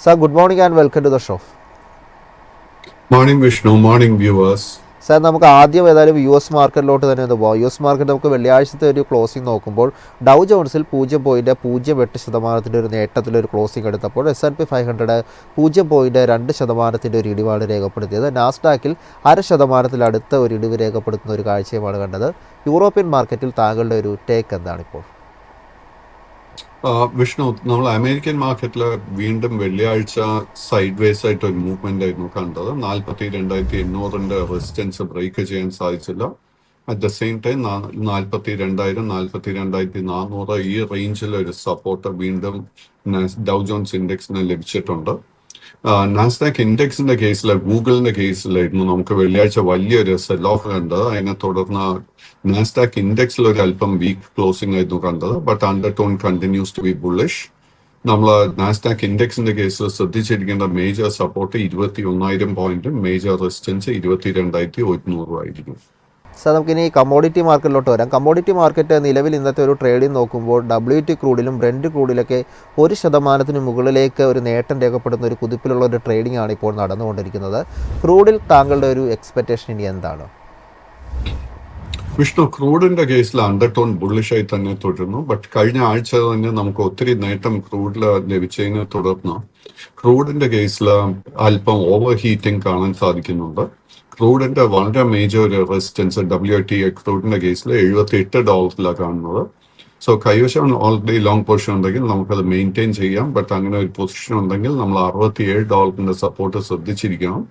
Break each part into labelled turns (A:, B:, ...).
A: Sir, good morning and welcome to the show.
B: Morning Vishnu, morning viewers.
A: Sir നമുക്ക് ആദ്യം ഏതായാലും മാർക്കറ്റിലോട്ട് തന്നെ ഒന്ന് പോകാം. മാർക്കറ്റ് നമുക്ക് വെള്ളിയാഴ്ചത്തെ ഒരു ക്ലോസിംഗ് നോക്കുമ്പോൾ ഡൗ ജോൺസിൽ 0.08% ഒരു നേട്ടത്തിലൊരു ക്ലോസിംഗ് എടുത്തപ്പോൾ S&P 500 0.2% ഒരു ഇടിവാണ് രേഖപ്പെടുത്തിയത്. നാസ്ഡാക്കിൽ 0.5% ഒരു ഇടിവ് രേഖപ്പെടുത്തുന്ന ഒരു കാഴ്ചയുമാണ് കണ്ടത്. യൂറോപ്യൻ മാർക്കറ്റിൽ താങ്കളുടെ ഒരു ടേക്ക് എന്താണിപ്പോൾ?
B: വിഷ്ണു, നമ്മൾ അമേരിക്കൻ മാർക്കറ്റിൽ വീണ്ടും വെള്ളിയാഴ്ച സൈഡ് വേസ് ആയിട്ട് ഒരു മൂവ്മെന്റ് ആയിരുന്നു കണ്ടത്. 42,800 റെസിസ്റ്റൻസ് ബ്രേക്ക് ചെയ്യാൻ സാധിച്ചില്ല. അറ്റ് ദ സെയിം ടൈം 42,000 42,400 ഈ റേഞ്ചിൽ ഒരു സപ്പോർട്ട് വീണ്ടും ഡൗ ജോൺസ് ഇൻഡെക്സിന് ലഭിച്ചിട്ടുണ്ട്. നാസ്ഡാക്ക് ഇൻഡെക്സിന്റെ കേസിൽ, ഗൂഗിളിന്റെ കേസിലായിരുന്നു നമുക്ക് വെള്ളിയാഴ്ച വലിയൊരു സെൽ ഓഫ് കണ്ടത്. അതിനെ തുടർന്ന് നാസ്ഡാക്ക് ഇൻഡെക്സിൽ ഒരു അല്പം വീക്ക് ക്ലോസിംഗ് ആയിരുന്നു കണ്ടത്. But under tone continues to be bullish. നമ്മൾ നാസ്ഡാക്ക് ഇൻഡെക്സിന്റെ കേസിൽ ശ്രദ്ധിച്ചിരിക്കേണ്ട മേജർ സപ്പോർട്ട് 21,000 പോയിന്റും മേജർ റെസിസ്റ്റൻസ് 22,100 ആയിരിക്കും.
A: സാർ, നമുക്കിനി കമ്മോഡിറ്റി മാർക്കറ്റിലോട്ട് വരാം. കമ്മോഡിറ്റി മാർക്കറ്റ് നിലവിൽ ഇന്നത്തെ ഒരു ട്രേഡിംഗ് നോക്കുമ്പോൾ WT ക്രൂഡിലും ബ്രെൻഡ് ക്രൂഡിലൊക്കെ 1% മുകളിലേക്ക് ഒരു നേട്ടം രേഖപ്പെടുന്ന ഒരു കുതിപ്പിലുള്ള ഒരു ട്രേഡിംഗ് ആണ് ഇപ്പോൾ നടന്നുകൊണ്ടിരിക്കുന്നത്. ക്രൂഡിൽ താങ്കളുടെ ഒരു എക്സ്പെക്റ്റേഷൻ ഇനി എന്താണ്?
B: വിഷ്ണു, ക്രൂഡിന്റെ കേസിൽ അണ്ടർടോൺ ബുള്ളിഷായി തന്നെ തുടരുന്നു. ബട്ട് കഴിഞ്ഞ ആഴ്ച തന്നെ നമുക്ക് ഒത്തിരി നേട്ടം ക്രൂഡിൽ ലഭിച്ചതിനെ തുടർന്ന് ക്രൂഡിന്റെ കേസിൽ അല്പം ഓവർ ഹീറ്റിംഗ് കാണാൻ സാധിക്കുന്നുണ്ട്. ക്രൂഡിന്റെ വളരെ മേജർ ഒരു റെസിസ്റ്റൻസ് WTI ക്രൂഡിന്റെ കേസിൽ $78 കാണുന്നത്. സോ കൈവശം ഓൾറെഡി ലോങ് പൊസിഷൻ ഉണ്ടെങ്കിൽ നമുക്കത് മെയിൻറ്റെയിൻ ചെയ്യാം. ബട്ട് അങ്ങനെ ഒരു പൊസിഷൻ ഉണ്ടെങ്കിൽ നമ്മൾ $67 സപ്പോർട്ട് ശ്രദ്ധിച്ചിരിക്കണം.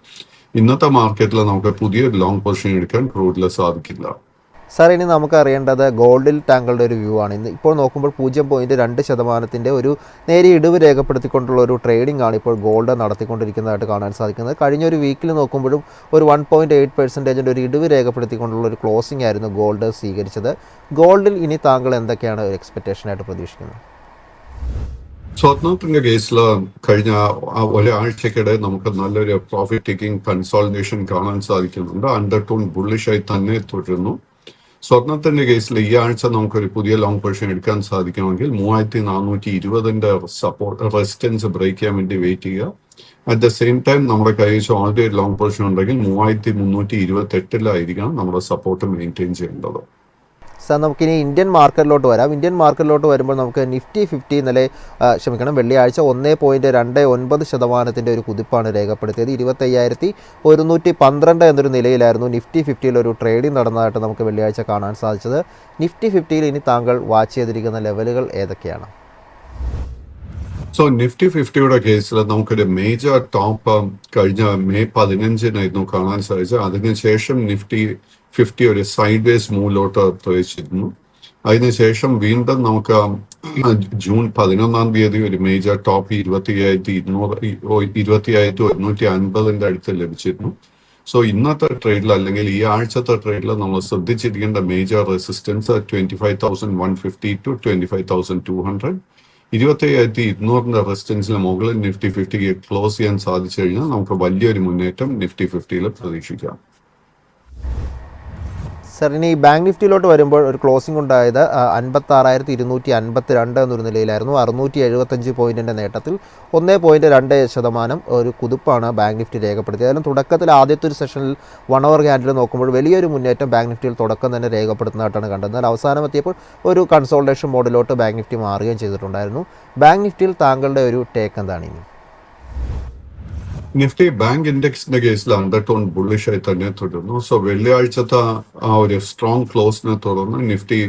B: ഇന്നത്തെ മാർക്കറ്റിൽ നമുക്ക് പുതിയൊരു ലോങ് പൊസിഷൻ എടുക്കാൻ ക്രൂഡിൽ സാധിക്കില്ല.
A: സാർ, ഇനി നമുക്ക് അറിയേണ്ടത് ഗോൾഡിൽ താങ്കളുടെ ഒരു വ്യൂ ആണ്. ഇന്ന് ഇപ്പോൾ നോക്കുമ്പോൾ 0.2% ഒരു നേരിയ ഇടിവ് രേഖപ്പെടുത്തിക്കൊണ്ടുള്ള ഒരു ട്രേഡിംഗ് ആണ് ഇപ്പോൾ ഗോൾഡ് നടത്തിക്കൊണ്ടിരിക്കുന്നതായിട്ട് കാണാൻ സാധിക്കുന്നത്. കഴിഞ്ഞൊരു വീക്കിൽ നോക്കുമ്പോഴും ഒരു 1.8% ഒരു ഇടിവ് രേഖപ്പെടുത്തിക്കൊണ്ടുള്ള ഒരു ക്ലോസിംഗ് ആയിരുന്നു ഗോൾഡ് സ്വീകരിച്ചത്. ഗോൾഡിൽ ഇനി താങ്കൾ എന്തൊക്കെയാണ് ഒരു എക്സ്പെക്റ്റേഷനായിട്ട് പ്രതീക്ഷിക്കുന്നത്?
B: സ്വർണത്തിന്റെ കേസിൽ കഴിഞ്ഞ ഒരാഴ്ചക്കിടെ നമുക്ക് നല്ലൊരു പ്രോഫിറ്റ് ടേക്കിംഗ് കൺസോളിഡേഷൻ കാണാൻ സാധിക്കുന്നുണ്ട്. അണ്ടർടോൺ ബുള്ളിഷായി തന്നെ തുടരുന്നു. സ്വർണത്തിന്റെ കേസിൽ ഈ ആഴ്ച നമുക്കൊരു പുതിയ ലോങ് പൊസിഷൻ എടുക്കാൻ സാധിക്കണമെങ്കിൽ 3,420 സപ്പോർട്ട് റെസിസ്റ്റൻസ് ബ്രേക്ക് ചെയ്യാൻ വേണ്ടി വെയിറ്റ് ചെയ്യുക. അറ്റ് ദ സെയിം ടൈം നമ്മുടെ കയ്യിൽ ഓൾറെഡി ഒരു ലോങ് പൊസിഷൻ ഉണ്ടെങ്കിൽ 3,328 നമ്മുടെ സപ്പോർട്ട് മെയിൻറ്റെയിൻ ചെയ്യേണ്ടത്.
A: സാർ, നമുക്കിനി ഇന്ത്യൻ മാർക്കറ്റിലോട്ട് വരാം. ഇന്ത്യൻ മാർക്കറ്റിലോട്ട് വരുമ്പോൾ നമുക്ക് നിഫ്റ്റി 50 ഇന്നലെ വെള്ളിയാഴ്ച 1.29% ഒരു കുതിപ്പാണ് രേഖപ്പെടുത്തിയത്. 25,112 എന്നൊരു നിലയിലായിരുന്നു നിഫ്റ്റി 50യിൽ ഒരു ട്രേഡിംഗ് നടന്നതായിട്ട് നമുക്ക് വെള്ളിയാഴ്ച കാണാൻ സാധിച്ചത്. നിഫ്റ്റി 50യിൽ ഇനി താങ്കൾ വാച്ച് ചെയ്തിരിക്കുന്ന ലെവലുകൾ ഏതൊക്കെയാണ്?
B: സോ നിഫ്റ്റി 50യുടെ കേസിൽ നമുക്കൊരു മേജർ ടോപ്പ് കഴിഞ്ഞ മെയ് 15 കാണാൻ സാധിച്ചത്. അതിനുശേഷം നിഫ്റ്റി 50 ഒരു സൈഡ് വേസ് മൂവിലോട്ട് പ്രവേശിച്ചിരുന്നു. അതിനുശേഷം വീണ്ടും നമുക്ക് ജൂൺ 11 ഒരു മേജർ ടോപ്പ് 20,150 അടുത്ത് ലഭിച്ചിരുന്നു. സോ ഇന്നത്തെ ട്രേഡിൽ അല്ലെങ്കിൽ ഈ ആഴ്ചത്തെ ട്രേഡിൽ നമ്മൾ ശ്രദ്ധിച്ചിരിക്കേണ്ട മേജർ റെസിസ്റ്റൻസ് 25,150 to 25,200. 25,200 റെസിസ്റ്റൻസിന് മുകളിൽ നിഫ്റ്റി 50 ക്ലോസ് ചെയ്യാൻ സാധിച്ചു കഴിഞ്ഞാൽ നമുക്ക് വലിയൊരു മുന്നേറ്റം നിഫ്റ്റി 50യിൽ പ്രതീക്ഷിക്കാം.
A: സാർ, ഇനി ബാങ്ക് നിഫ്റ്റിയിലോട്ട് വരുമ്പോൾ ഒരു ക്ലോസിംഗ് ഉണ്ടായത് 56,252 എന്നൊരു നിലയിലായിരുന്നു. 675 പോയിന്റിൻ്റെ നേട്ടത്തിൽ 1.2% ഒരു കുതിപ്പാണ് ബാങ്ക് നിഫ്റ്റി രേഖപ്പെടുത്തിയത്. അതിലും തുടക്കത്തിൽ ആദ്യത്തെ ഒരു സെഷനിൽ 1 അവർ ക്യാൻഡിൽ നോക്കുമ്പോൾ വലിയൊരു മുന്നേറ്റം ബാങ്ക് നിഫ്റ്റിയിൽ തുടക്കം തന്നെ രേഖപ്പെടുത്തുന്നതായിട്ടാണ് കണ്ടത്. എന്നാൽ അവസാനം എത്തിയപ്പോൾ ഒരു കൺസോൾട്ടേഷൻ മോഡിലോട്ട് ബാങ്ക് നിഫ്റ്റി മാറുകയും ചെയ്തിട്ടുണ്ടായിരുന്നു. ബാങ്ക് നിഫ്റ്റിയിൽ താങ്കളുടെ ഒരു ടേക്ക് എന്താണ് ഇനി?
B: നിഫ്റ്റി ബാങ്ക് ഇൻഡെക്സിന്റെ കേസിൽ അണ്ടർടോൺ ബുള്ളിഷായി തന്നെ തുടരുന്നു. സോ വെള്ളിയാഴ്ചത്തെ ആ ഒരു സ്ട്രോങ് ക്ലോസിനെ തുടർന്ന് നിഫ്റ്റി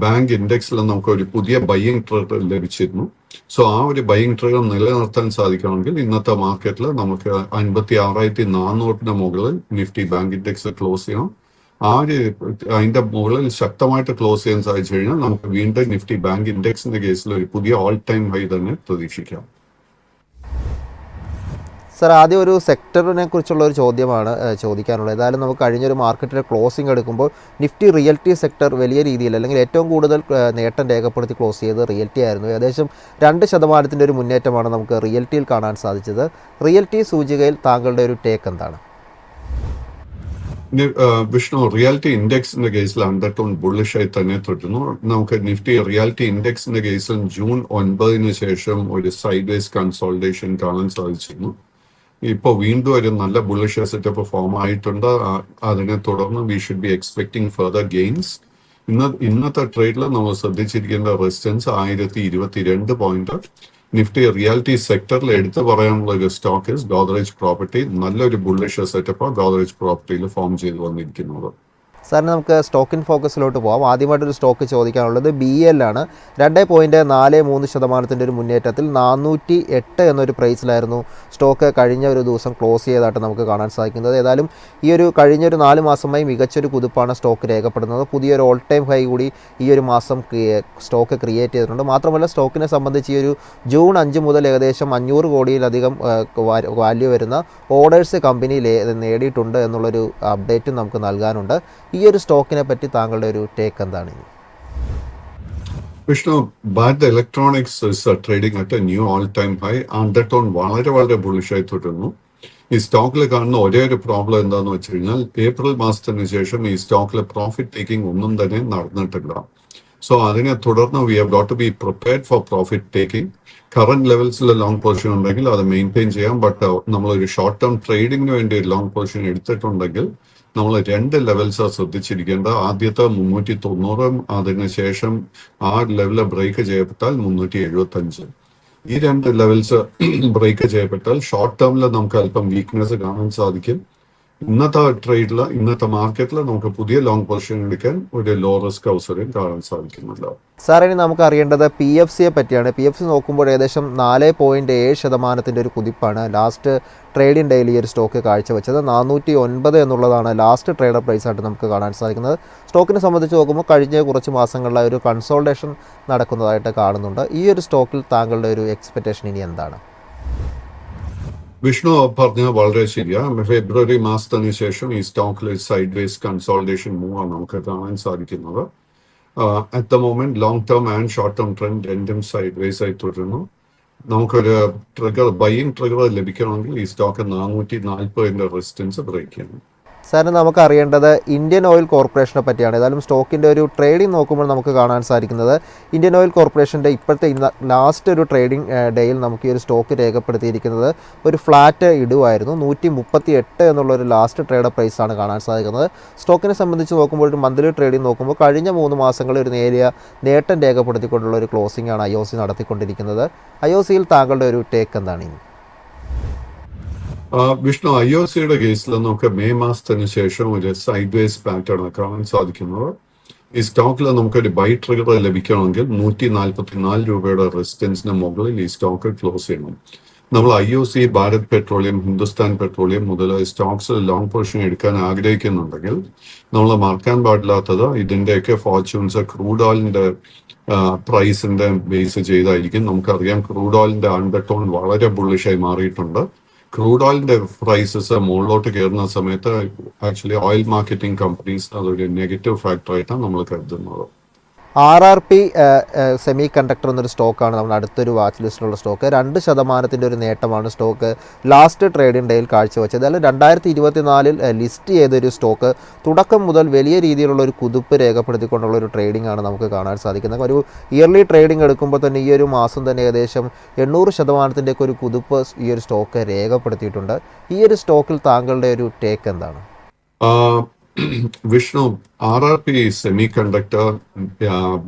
B: ബാങ്ക് ഇൻഡെക്സിൽ നമുക്ക് ഒരു പുതിയ ബൈയിങ് ട്രെൻഡ് ലഭിച്ചിരുന്നു. സോ ആ ഒരു ബൈയിങ് ട്രെൻഡ് നിലനിർത്താൻ സാധിക്കണമെങ്കിൽ ഇന്നത്തെ മാർക്കറ്റിൽ നമുക്ക് 56,400 മുകളിൽ നിഫ്റ്റി ബാങ്ക് ഇൻഡെക്സ് ക്ലോസ് ചെയ്യണം. അതിന്റെ മുകളിൽ ശക്തമായിട്ട് ക്ലോസ് ചെയ്യാൻ സാധിച്ചു കഴിഞ്ഞാൽ നമുക്ക് വീണ്ടും നിഫ്റ്റി ബാങ്ക് ഇൻഡെക്സിന്റെ കേസിൽ ഒരു പുതിയ ഓൾ ടൈം ഹൈ തന്നെ പ്രതീക്ഷിക്കാം.
A: സാർ, ആദ്യം ഒരു സെക്ടറിനെ കുറിച്ചുള്ള ഒരു ചോദ്യമാണ് ചോദിക്കാനുള്ളത്. ഏതായാലും നമുക്ക് കഴിഞ്ഞൊരു മാർക്കറ്റിലെ ക്ലോസിംഗ് എടുക്കുമ്പോൾ നിഫ്റ്റി റിയൽറ്റി സെക്ടർ വലിയ രീതിയിൽ അല്ലെങ്കിൽ ഏറ്റവും കൂടുതൽ നേട്ടം രേഖപ്പെടുത്തി ക്ലോസ് ചെയ്തത് റിയൽറ്റി ആയിരുന്നു. ഏകദേശം 2% ഒരു മുന്നേറ്റമാണ് നമുക്ക് റിയൽറ്റിയിൽ കാണാൻ സാധിച്ചത്. റിയൽറ്റി സൂചികയിൽ താങ്കളുടെ ഒരു ടേക്ക് എന്താണ്?
B: വിഷ്ണു, റിയാലിറ്റി ഇൻഡെക്സിന്റെ കേസിൽ അണ്ടർടോൺ ബുള്ളിഷായി തന്നെ തുടരുന്നു. നമുക്ക് നിഫ്റ്റി റിയാലിറ്റി ഇൻഡെക്സിന്റെ കേസിൽ ജൂൺ 9 ശേഷം ഒരു സൈഡ് വേസ് കൺസോൾട്ടേഷൻ കാണാൻ സാധിച്ചിരുന്നു. ഇപ്പോൾ വീണ്ടും ഒരു നല്ല ബുള്ളിഷ് സെറ്റപ്പ് ഫോം ആയിട്ടുണ്ട്. അതിനെ തുടർന്ന് we should be expecting further gains. ഇന്നത്തെ ട്രേഡിൽ നമ്മൾ ശ്രദ്ധിച്ചിരിക്കേണ്ട റെസിസ്റ്റൻസ് 1022 പോയിന്റ്. നിഫ്റ്റി റിയാലിറ്റി സെക്ടറിൽ എടുത്തു പറയാനുള്ള ഒരു സ്റ്റോക്ക് ഗോദ്രേജ് പ്രോപ്പർട്ടി. നല്ലൊരു ബുള്ളിഷ് സെറ്റപ്പ് ഗോദ്രേജ് പ്രോപ്പർട്ടിയിൽ ഫോം ചെയ്ത് വന്നിരിക്കുന്നത്.
A: സാറിന് നമുക്ക് സ്റ്റോക്ക് ഇൻ ഫോക്കസിലോട്ട് പോകാം. ആദ്യമായിട്ടൊരു സ്റ്റോക്ക് ചോദിക്കാനുള്ളത് BL ആണ്. 2.43% ഒരു മുന്നേറ്റത്തിൽ 408 എന്നൊരു പ്രൈസിലായിരുന്നു സ്റ്റോക്ക് കഴിഞ്ഞ ഒരു ദിവസം ക്ലോസ് ചെയ്തതായിട്ട് നമുക്ക് കാണാൻ സാധിക്കുന്നത്. ഏതായാലും ഈ ഒരു കഴിഞ്ഞൊരു 4 മാസമായി മികച്ചൊരു കുതിപ്പാണ് സ്റ്റോക്ക് രേഖപ്പെടുന്നത്. പുതിയൊരു ഓൾ ടൈം ഹൈ കൂടി ഈ ഒരു മാസം സ്റ്റോക്ക് ക്രിയേറ്റ് ചെയ്തിട്ടുണ്ട്. മാത്രമല്ല സ്റ്റോക്കിനെ സംബന്ധിച്ച് ഈ ഒരു ജൂൺ 5 മുതൽ ഏകദേശം 500 കോടിയിലധികം വാല്യൂ വരുന്ന ഓർഡേഴ്സ് കമ്പനി നേടിയിട്ടുണ്ട് എന്നുള്ളൊരു അപ്ഡേറ്റും നമുക്ക് നൽകാനുണ്ട്. ഈ ഒരു സ്റ്റോക്കിനെ പറ്റി താങ്കളുടെ ഒരു ടേക്ക് എന്താണ്?
B: Vishnu, Bharat electronics trading at new all time high. Undertone വളരെ വളരെ ബുള്ളിഷായി തുടരുന്നു. ഈ സ്റ്റോക്കിൽ കാണുന്ന ഒരേ ഒരു പ്രോബ്ലം എന്താണെന്ന് വെച്ച് കഴിഞ്ഞാൽ ഏപ്രിൽ മാസത്തിന് ശേഷം ഈ സ്റ്റോക്കിലെ പ്രോഫിറ്റ് ടേക്കിംഗ് ഒന്നും തന്നെ നടന്നിട്ടില്ല. സോ അതിനെ തുടർന്ന് we have got to be prepared for profit taking. Current ലെവൽസിൽ ലോങ് പൊസിഷൻ ഉണ്ടെങ്കിൽ അത് മെയിൻറ്റെയിൻ ചെയ്യാം. ബട്ട് നമ്മളൊരു ഷോർട്ട് ടേം ട്രേഡിങ്ങിന് വേണ്ടി ഒരു ലോങ് പൊസിഷൻ എടുത്തിട്ടുണ്ടെങ്കിൽ നമ്മൾ 2 ലെവൽസാണ് ശ്രദ്ധിച്ചിരിക്കേണ്ടത്. ആദ്യത്തെ 390, അതിനുശേഷം ആ ലെവല് ബ്രേക്ക് ചെയ്യപ്പെട്ടാൽ 375. ഈ 2 ലെവൽസ് ബ്രേക്ക് ചെയ്യപ്പെട്ടാൽ ഷോർട്ട് ടേമിൽ നമുക്ക് അല്പം വീക്ക്നെസ് കാണാൻ സാധിക്കും. ഇന്നത്തെ ട്രേഡിൽ, ഇന്നത്തെ മാർക്കറ്റിൽ നമുക്ക് പുതിയ ലോങ് പൊസിഷൻ എടുക്കാൻ ഒരു ലോ റിസ്ക് അവസരം കാണാൻ സാധിക്കുന്നില്ല.
A: സാർ, ഇനി നമുക്ക് അറിയേണ്ടത് PFCയെ പറ്റിയാണ്. PFC നോക്കുമ്പോൾ ഏകദേശം 4.7% ഒരു കുതിപ്പാണ് ലാസ്റ്റ് ട്രേഡിംഗ് ഡേയിൽ ഈ ഒരു സ്റ്റോക്ക് കാഴ്ചവെച്ചത്. 409 എന്നുള്ളതാണ് ലാസ്റ്റ് ട്രേഡർ പ്രൈസ് ആയിട്ട് നമുക്ക് കാണാൻ സാധിക്കുന്നത്. സ്റ്റോക്കിനെ സംബന്ധിച്ച് നോക്കുമ്പോൾ കഴിഞ്ഞ കുറച്ച് മാസങ്ങളിലെ ഒരു കൺസോൾട്ടേഷൻ നടക്കുന്നതായിട്ട് കാണുന്നുണ്ട്. ഈ ഒരു സ്റ്റോക്കിൽ താങ്കളുടെ ഒരു എക്സ്പെക്റ്റേഷൻ ഇനി എന്താണ്?
B: വിഷ്ണു പറഞ്ഞത് വളരെ ശരിയാണ്. ഫെബ്രുവരി മാസത്തിന് ശേഷം ഈ സ്റ്റോക്കിൽ സൈഡ് വേസ് കൺസോൾട്ടേഷൻ മൂവ് ആണ് നമുക്ക് കാണാൻ സാധിക്കുന്നത്. At the moment long term and short term trend രണ്ടും സൈഡ് വേസ് ആയി തുടരുന്നു. നമുക്കൊരു ബൈയിങ് ട്രിഗർ ലഭിക്കണമെങ്കിൽ ഈ സ്റ്റോക്ക് 440 റെസിസ്റ്റൻസ് ബ്രേക്ക് ചെയ്യണം.
A: സാറിന് നമുക്ക് അറിയേണ്ടത് ഇന്ത്യൻ ഓയിൽ കോർപ്പറേഷനെ പറ്റിയാണ്. ഏതായാലും സ്റ്റോക്കിൻ്റെ ഒരു ട്രേഡിംഗ് നോക്കുമ്പോൾ നമുക്ക് കാണാൻ സാധിക്കുന്നത് ഇന്ത്യൻ ഓയിൽ കോർപ്പറേഷൻ്റെ ഇപ്പോഴത്തെ ലാസ്റ്റ് ഒരു ട്രേഡിംഗ് ഡേയിൽ നമുക്ക് ഈ ഒരു സ്റ്റോക്ക് രേഖപ്പെടുത്തിയിരിക്കുന്നത് ഒരു ഫ്ലാറ്റ് ഇടുവായിരുന്നു. 138 എന്നുള്ളൊരു ലാസ്റ്റ് ട്രേഡ് പ്രൈസാണ് കാണാൻ സാധിക്കുന്നത്. സ്റ്റോക്കിനെ സംബന്ധിച്ച് നോക്കുമ്പോൾ ഒരു മന്ത്ലി ട്രേഡിംഗ് നോക്കുമ്പോൾ കഴിഞ്ഞ 3 മാസങ്ങളിൽ ഒരു നേരിയ നേട്ടം രേഖപ്പെടുത്തിക്കൊണ്ടുള്ള ഒരു ക്ലോസിംഗ് ആണ് IOC നടത്തിക്കൊണ്ടിരിക്കുന്നത്. IOCയിൽ താങ്കളുടെ ഒരു ടേക്ക് എന്താണ് ഇനി?
B: വിഷ്ണു, IOCയുടെ കേസിൽ നമുക്ക് മെയ് മാസത്തിന് ശേഷം ഒരു സൈഡ് വേസ് പാറ്റേൺ കാണാൻ സാധിക്കുന്നത്. ഈ സ്റ്റോക്കിൽ നമുക്കൊരു ബൈ ട്രിഗർ ലഭിക്കണമെങ്കിൽ 144 രൂപയുടെ റെസിസ്റ്റൻസിന് മുകളിൽ ഈ സ്റ്റോക്ക് ക്ലോസ് ചെയ്യണം. നമ്മൾ IOC, Bharat petroleum, Hindustan petroleum മുതലായ സ്റ്റോക്സ് ലോങ് പൊസിഷൻ എടുക്കാൻ ആഗ്രഹിക്കുന്നുണ്ടെങ്കിൽ നമ്മൾ മറക്കാൻ പാടില്ലാത്തത് ഇതിന്റെയൊക്കെ ഫോർച്യൂൺസ് ക്രൂഡ് ഓയിലിന്റെ പ്രൈസിന്റെ ബേസ് ചെയ്തായിരിക്കും. നമുക്കറിയാം ക്രൂഡ് ഓയിലിന്റെ അണ്ടർടോൺ വളരെ ബുള്ളിഷായി മാറിയിട്ടുണ്ട്. ക്രൂഡ് ഓയിലിന്റെ പ്രൈസസ് മുകളിലോട്ട് കയറുന്ന സമയത്ത് ആക്ച്വലി ഓയിൽ മാർക്കറ്റിംഗ് കമ്പനീസ് അതൊരു നെഗറ്റീവ് ഫാക്ടറായിട്ടാണ് നമ്മൾ കരുതുന്നത്.
A: RRP സെമി കണ്ടക്ടർ എന്നൊരു സ്റ്റോക്കാണ് നമ്മുടെ അടുത്തൊരു വാച്ച് ലിസ്റ്റിലുള്ള സ്റ്റോക്ക്. 2% ഒരു നേട്ടമാണ് സ്റ്റോക്ക് ലാസ്റ്റ് ട്രേഡിംഗ് ഡേയിൽ കാഴ്ചവെച്ചത്. അതായത് 2024 ലിസ്റ്റ് ചെയ്തൊരു സ്റ്റോക്ക് തുടക്കം മുതൽ വലിയ രീതിയിലുള്ള ഒരു കുതിപ്പ് രേഖപ്പെടുത്തിക്കൊണ്ടുള്ള ഒരു ട്രേഡിംഗ് ആണ് നമുക്ക് കാണാൻ സാധിക്കുന്നത്. ഒരു ഇയർലി ട്രേഡിംഗ് എടുക്കുമ്പോൾ തന്നെ ഈ ഒരു മാസം തന്നെ ഏകദേശം 800% ഒരു കുതിപ്പ് ഈ ഒരു സ്റ്റോക്ക് രേഖപ്പെടുത്തിയിട്ടുണ്ട്. ഈ ഒരു സ്റ്റോക്കിൽ താങ്കളുടെ ഒരു ടേക്ക് എന്താണ്?
B: വിഷ്ണു, RRP സെമി കണ്ടക്ടർ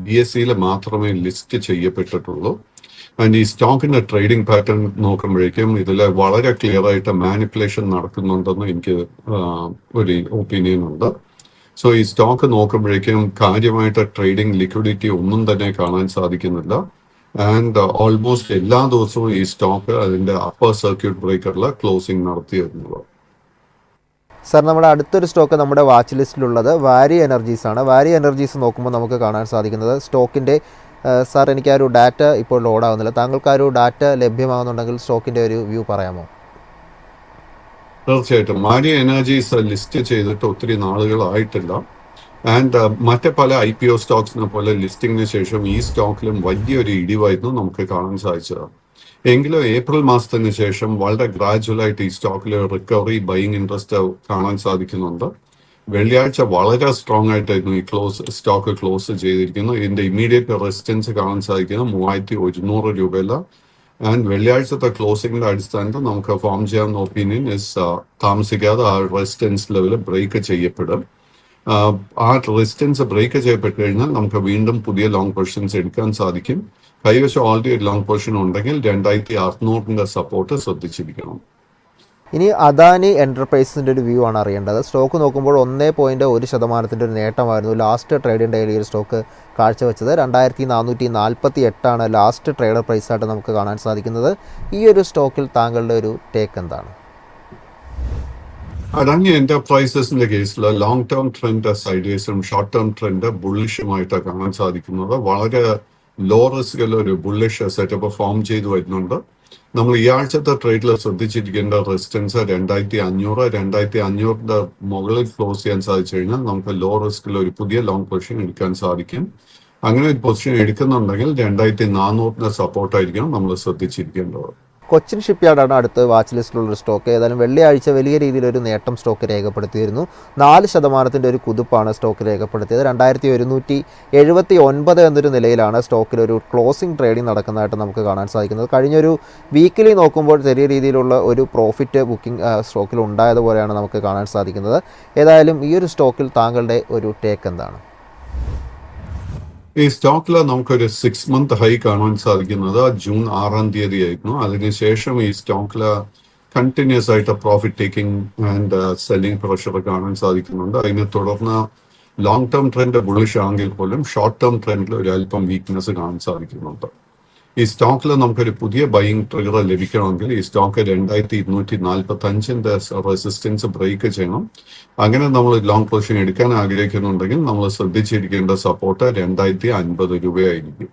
B: BSEയിൽ മാത്രമേ ലിസ്റ്റ് ചെയ്യപ്പെട്ടിട്ടുള്ളൂ. ആൻഡ് ഈ സ്റ്റോക്കിന്റെ ട്രേഡിംഗ് പാറ്റേൺ നോക്കുമ്പോഴേക്കും ഇതിൽ വളരെ ക്ലിയർ ആയിട്ട് മാനിപ്പുലേഷൻ നടക്കുന്നുണ്ടെന്ന് എനിക്ക് ഒരു ഒപ്പീനിയൻ ഉണ്ട്. സോ ഈ സ്റ്റോക്ക് നോക്കുമ്പോഴേക്കും കാര്യമായിട്ട് ട്രേഡിംഗ് ലിക്വിഡിറ്റി ഒന്നും തന്നെ കാണാൻ സാധിക്കുന്നില്ല. ആൻഡ് ഓൾമോസ്റ്റ് എല്ലാ ദിവസവും ഈ സ്റ്റോക്ക് അതിന്റെ അപ്പർ സർക്യൂട്ട് ബ്രേക്കറിൽ ക്ലോസിംഗ് നടത്തിയിരുന്നത്.
A: സാർ, നമ്മുടെ അടുത്തൊരു സ്റ്റോക്ക് നമ്മുടെ വാച്ച് ലിസ്റ്റിലുള്ളത് വാരി എനർജീസ് ആണ്. വാരി എനർജീസ് നോക്കുമ്പോൾ നമുക്ക് കാണാൻ സാധിക്കുന്നത് സ്റ്റോക്കിൻ്റെ സാർ, എനിക്ക് ആ ഒരു ഡാറ്റ ഇപ്പോൾ ലോഡാവുന്നില്ല. താങ്കൾക്ക് ആ ഒരു ഡാറ്റ ലഭ്യമാകുന്നുണ്ടെങ്കിൽ സ്റ്റോക്കിൻ്റെ ഒരു വ്യൂ പറയാമോ?
B: തീർച്ചയായിട്ടും. വാരി എനർജീസ് ലിസ്റ്റ് ചെയ്തിട്ട് ഒത്തിരി നാളുകളായിട്ടില്ല. ആൻഡ് മറ്റേ പല IPO സ്റ്റോക്സിനെ പോലെ ലിസ്റ്റിംഗിന് ശേഷം ഈ സ്റ്റോക്കിലും വലിയൊരു ഇടിവായിരുന്നു നമുക്ക് കാണാൻ സാധിച്ചത്. എങ്കിലും ഏപ്രിൽ മാസത്തിന് ശേഷം വളരെ ഗ്രാജുവലായിട്ട് ഈ സ്റ്റോക്കിൽ റിക്കവറി, ബൈയിങ് ഇൻട്രസ്റ്റ് കാണാൻ സാധിക്കുന്നുണ്ട്. വെള്ളിയാഴ്ച വളരെ സ്ട്രോങ് ആയിട്ടായിരുന്നു ഈ സ്റ്റോക്ക് ക്ലോസ് ചെയ്തിരിക്കുന്നത്. ഇതിന്റെ ഇമ്മീഡിയറ്റ് റെസിസ്റ്റൻസ് കാണാൻ സാധിക്കുന്നത് 3100 രൂപയില. ആൻഡ് വെള്ളിയാഴ്ചത്തെ ക്ലോസിംഗിന്റെ അടിസ്ഥാനത്തിൽ നമുക്ക് ഫോം ചെയ്യാവുന്ന ഒപ്പീനിയൻ താമസിക്കാതെ ആ റെസിസ്റ്റൻസ് ലെവൽ ബ്രേക്ക് ചെയ്യപ്പെടും. ആ റെസിസ്റ്റൻസ് ബ്രേക്ക് ചെയ്യപ്പെട്ട് കഴിഞ്ഞാൽ നമുക്ക് വീണ്ടും പുതിയ ലോങ് പൊസിഷൻസ് എടുക്കാൻ സാധിക്കും. കൈവശം ഓൾറെഡി ഒരു ലോങ് പൊസിഷൻ ഉണ്ടെങ്കിൽ 2600 സപ്പോർട്ട് ശ്രദ്ധിച്ചിരിക്കണം.
A: ഇനി അദാനി എൻ്റർപ്രൈസസിൻ്റെ ഒരു വ്യൂ ആണ് അറിയേണ്ടത്. സ്റ്റോക്ക് നോക്കുമ്പോൾ 1.1% ഒരു നേട്ടമായിരുന്നു ലാസ്റ്റ് ട്രേഡിംഗ് ഡേയിൽ ഈ സ്റ്റോക്ക് കാഴ്ചവെച്ചത്. 2448 ലാസ്റ്റ് ട്രേഡർ പ്രൈസായിട്ട് നമുക്ക് കാണാൻ സാധിക്കുന്നത്. ഈ ഒരു സ്റ്റോക്കിൽ താങ്കളുടെ ഒരു ടേക്ക് എന്താണ്?
B: അദാനി എന്റർപ്രൈസസിന്റെ കേസിൽ ലോങ് ടേം ട്രെൻഡ് സൈഡേഴ്സും ഷോർട്ട് ടേം ട്രെൻഡ് ബുള്ളിഷുമായിട്ട് കാണാൻ സാധിക്കുന്നത്. വളരെ ലോ റിസ്കിൽ ഒരു ബുള്ളിഷ് സെറ്റപ്പ് ഫോം ചെയ്തു വരുന്നുണ്ട്. നമ്മൾ ഈ ആഴ്ചത്തെ ട്രേഡിൽ ശ്രദ്ധിച്ചിരിക്കേണ്ട റെസിസ്റ്റൻസ് 2500 മുകളിൽ ക്ലോസ് ചെയ്യാൻ സാധിച്ചു കഴിഞ്ഞാൽ നമുക്ക് ലോ റിസ്കിൽ ഒരു പുതിയ ലോങ് പൊസിഷൻ എടുക്കാൻ സാധിക്കും. അങ്ങനെ ഒരു പൊസിഷൻ എടുക്കുന്നുണ്ടെങ്കിൽ 2400 സപ്പോർട്ടായിരിക്കണം നമ്മൾ ശ്രദ്ധിച്ചിരിക്കേണ്ടത്.
A: കൊച്ചിൻ ഷിപ്പ്യാർഡാണ് അടുത്ത് വാച്ച് ലിസ്റ്റിലുള്ളൊരു സ്റ്റോക്ക്. ഏതായാലും വെള്ളിയാഴ്ച വലിയ രീതിയിലൊരു നേട്ടം സ്റ്റോക്ക് രേഖപ്പെടുത്തിയിരുന്നു. 4% ഒരു കുതിപ്പാണ് സ്റ്റോക്ക് രേഖപ്പെടുത്തിയത്. 2179 എന്നൊരു നിലയിലാണ് സ്റ്റോക്കിലൊരു ക്ലോസിംഗ് ട്രേഡിംഗ് നടക്കുന്നതായിട്ട് നമുക്ക് കാണാൻ സാധിക്കുന്നത്. കഴിഞ്ഞൊരു വീക്കിലി നോക്കുമ്പോൾ ചെറിയ രീതിയിലുള്ള ഒരു പ്രോഫിറ്റ് ബുക്കിംഗ് സ്റ്റോക്കിൽ ഉണ്ടായതുപോലെയാണ് നമുക്ക് കാണാൻ സാധിക്കുന്നത്. ഏതായാലും ഈ ഒരു സ്റ്റോക്കിൽ താങ്കളുടെ ഒരു ടേക്ക് എന്താണ്?
B: ഈ സ്റ്റോക്കിൽ നമുക്കൊരു 6 മന്ത് ഹൈ കാണാൻ സാധിക്കുന്നത് ജൂൺ 6 ആയിരുന്നു. അതിനുശേഷം ഈ സ്റ്റോക്കിൽ കണ്ടിന്യൂസ് ആയിട്ട് profit taking and selling pressure കാണാൻ സാധിക്കുന്നുണ്ട്. അതിനെ തുടർന്ന് ലോങ് ടേം ട്രെൻഡ് ബുള്ളിഷ് ആണെങ്കിൽ പോലും ഷോർട്ട് ടേം ട്രെൻഡിൽ ഒരു അല്പം വീക്ക്നെസ് കാണാൻ സാധിക്കുന്നുണ്ട്. ഈ സ്റ്റോക്കിൽ നമുക്കൊരു പുതിയ ബൈയിങ് ട്രിഗർ ലഭിക്കണമെങ്കിൽ ഈ സ്റ്റോക്ക് 2245 റെസിസ്റ്റൻസ് ബ്രേക്ക് ചെയ്യണം. അങ്ങനെ നമ്മൾ ലോങ് പൊസിഷൻ എടുക്കാൻ ആഗ്രഹിക്കുന്നുണ്ടെങ്കിൽ നമ്മൾ ശ്രദ്ധിച്ചിരിക്കേണ്ട സപ്പോർട്ട് 2050 രൂപയായിരിക്കും.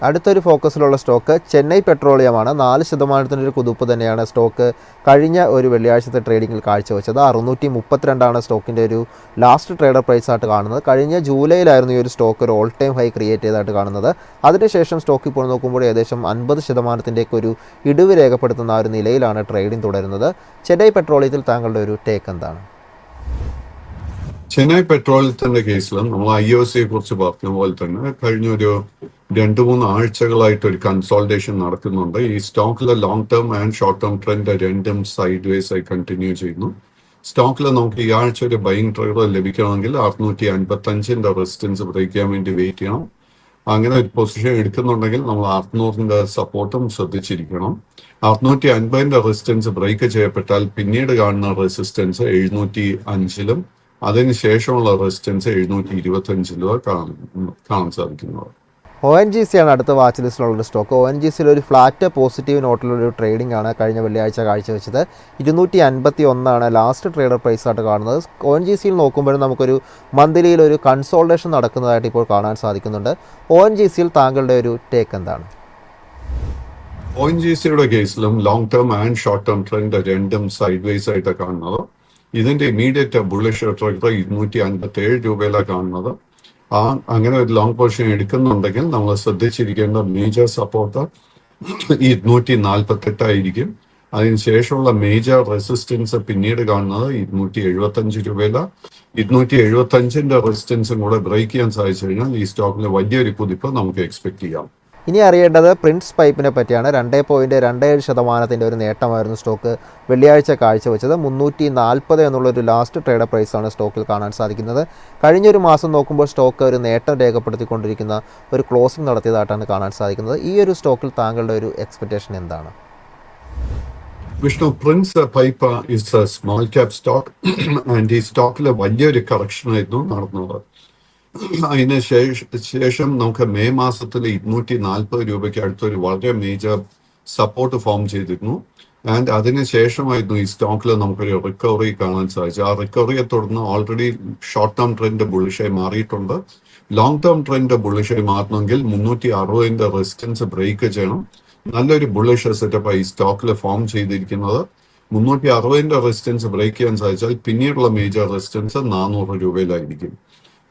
A: അടുത്തൊരു ഫോക്കസിലുള്ള സ്റ്റോക്ക് ചെന്നൈ പെട്രോളിയമാണ്. 4% ഒരു കുതിപ്പ് തന്നെയാണ് സ്റ്റോക്ക് കഴിഞ്ഞ ഒരു വെള്ളിയാഴ്ചത്തെ ട്രേഡിങ്ങിൽ കാഴ്ചവെച്ചത്. 632 സ്റ്റോക്കിൻ്റെ ഒരു ലാസ്റ്റ് ട്രേഡർ പ്രൈസായിട്ട് കാണുന്നത്. കഴിഞ്ഞ ജൂലൈയിലായിരുന്നു ഈ ഒരു സ്റ്റോക്ക് ഒരു ഓൾ ടൈം ഹൈ ക്രിയേറ്റ് ചെയ്തതായിട്ട് കാണുന്നത്. അതിനുശേഷം സ്റ്റോക്ക് ഇപ്പോൾ നോക്കുമ്പോൾ ഏകദേശം 50% ഒരു ഇടിവ് രേഖപ്പെടുത്തുന്ന ആ ഒരു നിലയിലാണ് ട്രേഡിംഗ് തുടരുന്നത്. ചെന്നൈ പെട്രോളിയത്തിൽ താങ്കളുടെ ഒരു ടേക്ക് എന്താണ്?
B: ചെന്നൈ പെട്രോളിയത്തിന്റെ കേസിലും നമ്മൾ IOCയെ കുറിച്ച് പറഞ്ഞ പോലെ തന്നെ കഴിഞ്ഞ ഒരു 2-3 ആഴ്ചകളായിട്ട് ഒരു കൺസോൾട്ടേഷൻ നടക്കുന്നുണ്ട്. ഈ സ്റ്റോക്കിലെ long term and short term trend രണ്ടും സൈഡ് വേസ് ആയി കണ്ടിന്യൂ ചെയ്യുന്നു. സ്റ്റോക്കിൽ നമുക്ക് ഈ ആഴ്ച ഒരു ബൈയിങ് ട്രിഗർ ലഭിക്കണമെങ്കിൽ 655 റെസിസ്റ്റൻസ് ബ്രേക്ക് ചെയ്യാൻ വേണ്ടി വെയിറ്റ് ചെയ്യണം. അങ്ങനെ ഒരു പൊസിഷൻ എടുക്കുന്നുണ്ടെങ്കിൽ നമ്മൾ 600 സപ്പോർട്ടും ശ്രദ്ധിച്ചിരിക്കണം. 650 റെസിസ്റ്റൻസ് ബ്രേക്ക് ചെയ്യപ്പെട്ടാൽ പിന്നീട് കാണുന്ന റെസിസ്റ്റൻസ് 705 അതിനുശേഷമുള്ള റെസിസ്റ്റൻസ് 725 കാണാൻ സാധിക്കുന്നത്.
A: ONGC ആണ് അടുത്ത വാച്ച് ലിസ്റ്റിലുള്ളൊരു സ്റ്റോക്ക്. ONGCയിൽ ഒരു ഫ്ലാറ്റ് പോസിറ്റീവ് നോട്ടിലൊരു ട്രേഡിംഗ് ആണ് കഴിഞ്ഞ വെള്ളിയാഴ്ച കാഴ്ചവെച്ചത്. 251 ലാസ്റ്റ് ട്രേഡർ പ്രൈസായിട്ട് കാണുന്നത്. ONGCയിൽ നോക്കുമ്പോഴും നമുക്കൊരു മന്ത്ലിയിൽ ഒരു കൺസോൾട്ടേഷൻ നടക്കുന്നതായിട്ട് ഇപ്പോൾ കാണാൻ സാധിക്കുന്നുണ്ട്. ONGCയിൽ താങ്കളുടെ ഒരു ടേക്ക് എന്താണ്?
B: ONGCയുടെ കേസിലും long term and short term trend രണ്ടും സൈഡ് വേസ് ആയിട്ട് കാണുന്നത്. ഇതിന്റെ ഇമീഡിയറ്റ് ബുള്ളിഷ് ട്രിഗർ 257 രൂപയിലാണ് കാണുന്നത്. അങ്ങനെ ഒരു ലോങ് പൊസിഷൻ എടുക്കുന്നുണ്ടെങ്കിൽ നമ്മൾ ശ്രദ്ധിച്ചിരിക്കേണ്ട മേജർ സപ്പോർട്ട് 248 ആയിരിക്കും. അതിനുശേഷമുള്ള മേജർ റെസിസ്റ്റൻസ് പിന്നീട് കാണുന്നത് 275 രൂപയില. 275 റെസിസ്റ്റൻസും കൂടെ ബ്രേക്ക് ചെയ്യാൻ സാധിച്ചു കഴിഞ്ഞാൽ ഈ സ്റ്റോക്കിന് വലിയൊരു കുതിപ്പ് നമുക്ക് എക്സ്പെക്ട് ചെയ്യാം.
A: ഇനി അറിയേണ്ടത് പ്രിൻസ് പൈപ്പിനെ പറ്റിയാണ്. 2.27% ഒരു നേട്ടമായിരുന്നു സ്റ്റോക്ക് വെള്ളിയാഴ്ച കാഴ്ചവെച്ചത്. 340 എന്നുള്ളൊരു ലാസ്റ്റ് ട്രേഡർ പ്രൈസാണ് സ്റ്റോക്കിൽ കാണാൻ സാധിക്കുന്നത്. കഴിഞ്ഞൊരു മാസം നോക്കുമ്പോൾ സ്റ്റോക്ക് ഒരു നേട്ടം രേഖപ്പെടുത്തിക്കൊണ്ടിരിക്കുന്ന ഒരു ക്ലോസിംഗ് നടത്തിയതായിട്ടാണ് കാണാൻ സാധിക്കുന്നത്. ഈ ഒരു സ്റ്റോക്കിൽ താങ്കളുടെ ഒരു എക്സ്പെക്റ്റേഷൻ എന്താണ്?
B: Vishnu, Prince pipe is A small cap stock and ഈ സ്റ്റോക്കിൽ വലിയൊരു കറക്ഷൻ ആയിരുന്നു നടന്നത്. അതിന് ശേഷം നമുക്ക് മെയ് മാസത്തിൽ 240 രൂപയ്ക്ക് അടുത്തൊരു വളരെ മേജർ സപ്പോർട്ട് ഫോം ചെയ്തിരുന്നു. ആൻഡ് അതിനുശേഷമായിരുന്നു ഈ സ്റ്റോക്കിൽ നമുക്കൊരു റിക്കവറി കാണാൻ സാധിച്ചത്. ആ റിക്കവറിയെ തുടർന്ന് ഓൾറെഡി ഷോർട്ട് ടേം ട്രെൻഡ് ബുള്ളിഷായി മാറിയിട്ടുണ്ട്. ലോങ് ടേം ട്രെൻഡ് ബുള്ളിഷായി മാറണമെങ്കിൽ 360 റെസിസ്റ്റൻസ് ബ്രേക്ക് ചെയ്യണം. നല്ലൊരു ബുള്ളിഷ് സെറ്റപ്പ് ഈ സ്റ്റോക്കിൽ ഫോം ചെയ്തിരിക്കുന്നത്. 360 റെസിസ്റ്റൻസ് ബ്രേക്ക് ചെയ്യാൻ സാധിച്ചാൽ പിന്നീടുള്ള മേജർ റെസിസ്റ്റൻസ് 400 രൂപയിലായിരിക്കും.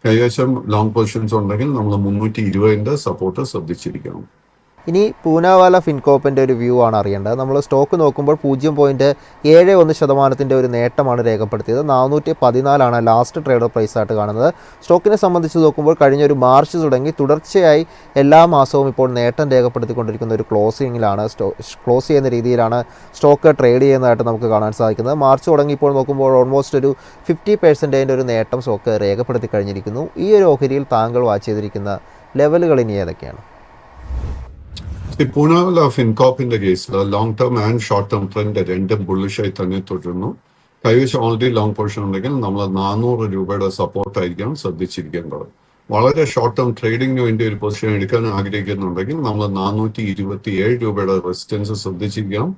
B: കൈവശം ലോങ് പൊസിഷൻസ് ഉണ്ടെങ്കിൽ നമ്മൾ 320 സപ്പോർട്ട് ശ്രദ്ധിച്ചിരിക്കണം.
A: ഇനി പൂനാവാല ഫിൻകോപ്പിൻ്റെ ഒരു വ്യൂ ആണ് അറിയേണ്ടത്. നമ്മൾ സ്റ്റോക്ക് നോക്കുമ്പോൾ 0.71% ഒരു നേട്ടമാണ് രേഖപ്പെടുത്തിയത്. 414 ലാസ്റ്റ് ട്രേഡർ പ്രൈസ് ആയിട്ട് കാണുന്നത്. സ്റ്റോക്കിനെ സംബന്ധിച്ച് നോക്കുമ്പോൾ കഴിഞ്ഞ ഒരു മാർച്ച് തുടങ്ങി തുടർച്ചയായി എല്ലാ മാസവും ഇപ്പോൾ നേട്ടം രേഖപ്പെടുത്തിക്കൊണ്ടിരിക്കുന്ന ഒരു ക്ലോസിങ്ങിലാണ് ക്ലോസ് ചെയ്യുന്ന രീതിയിലാണ് സ്റ്റോക്ക് ട്രേഡ് ചെയ്യുന്നതായിട്ട് നമുക്ക് കാണാൻ സാധിക്കുന്നത്. മാർച്ച് തുടങ്ങി ഇപ്പോൾ നോക്കുമ്പോൾ ഓൾമോസ്റ്റ് ഒരു 50% ഒരു നേട്ടം സ്റ്റോക്ക് രേഖപ്പെടുത്തി കഴിഞ്ഞിരിക്കുന്നു. ഈ ഒരു ഓഹരിയിൽ താങ്കൾ വാച്ച് ചെയ്തിരിക്കുന്ന ലെവലുകൾ ഇനി ഏതൊക്കെയാണ്?
B: ഈ പൂനാവാല ഫിൻകോപ്പിന്റെ കേസിൽ long term and short term trend രണ്ടും ബുള്ളിഷായി തന്നെ തുടരുന്നു. കൈവശം ഓൾറെഡി ലോങ് പൊസിഷൻ ഉണ്ടെങ്കിൽ നമ്മൾ 400 രൂപയുടെ സപ്പോർട്ടായിരിക്കണം ശ്രദ്ധിച്ചിരിക്കേണ്ടത്. വളരെ ഷോർട്ട് ടേം ട്രേഡിങ്ങിന് വേണ്ടി ഒരു പൊസിഷൻ എടുക്കാൻ ആഗ്രഹിക്കുന്നുണ്ടെങ്കിൽ നമ്മൾ 427 രൂപയുടെ റെസിസ്റ്റൻസ് ശ്രദ്ധിച്ചിരിക്കണം.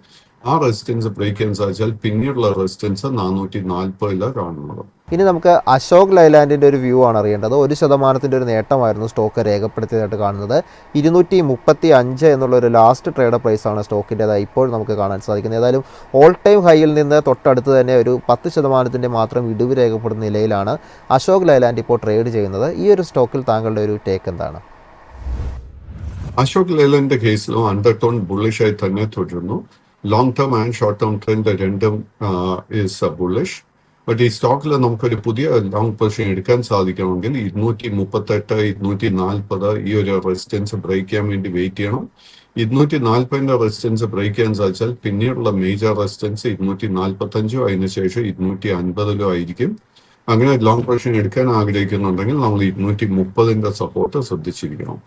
B: ആ റെസിസ്റ്റൻസ് ബ്രേക്ക് ചെയ്യാൻ സാധിച്ചാൽ പിന്നീടുള്ള റെസിസ്റ്റൻസ് 440 കാണുന്നത്.
A: ഇനി നമുക്ക് അശോക് ലൈലാൻഡിൻ്റെ ഒരു വ്യൂ ആണ് അറിയേണ്ടത്. 1% ഒരു നേട്ടമായിരുന്നു സ്റ്റോക്ക് രേഖപ്പെടുത്തിയതായിട്ട് കാണുന്നത്. 235 എന്നുള്ളൊരു ലാസ്റ്റ് ട്രേഡർ പ്രൈസാണ് സ്റ്റോക്കിൻ്റെതായി ഇപ്പോൾ നമുക്ക് കാണാൻ സാധിക്കുന്നത്. ഏതായാലും ഓൾ ടൈം ഹൈയിൽ നിന്ന് തൊട്ടടുത്ത് തന്നെ ഒരു 10% മാത്രം ഇടിവ് രേഖപ്പെടുന്ന നിലയിലാണ് അശോക് ലൈലാൻഡ് ഇപ്പോൾ ട്രേഡ് ചെയ്യുന്നത്. ഈ ഒരു സ്റ്റോക്കിൽ താങ്കളുടെ ഒരു ടേക്ക് എന്താണ്?
B: അശോക് ലേലന്റെ കേസിലും അണ്ടർടോൺ ബുള്ളിഷായി തന്നെ തുടരുന്നു. Long term and short term trend രണ്ടും ഈസ് ബുള്ളിഷ്. ബട്ട് ഈ സ്റ്റോക്കിൽ നമുക്കൊരു പുതിയ ലോങ് പൊസിഷൻ എടുക്കാൻ സാധിക്കണമെങ്കിൽ 238, 240 ഈ ഒരു റെസിസ്റ്റൻസ് ബ്രേക്ക് ചെയ്യാൻ വേണ്ടി വെയിറ്റ് ചെയ്യണം. 240 റെസിസ്റ്റൻസ് ബ്രേക്ക് ചെയ്യാൻ സാധിച്ചാൽ പിന്നീടുള്ള മേജർ റെസിസ്റ്റൻസ് 245 അതിനുശേഷം 250 ആയിരിക്കും. അങ്ങനെ ലോങ് പൊസിഷൻ എടുക്കാൻ ആഗ്രഹിക്കുന്നുണ്ടെങ്കിൽ നമ്മൾ 230 സപ്പോർട്ട് ശ്രദ്ധിച്ചിരിക്കണം.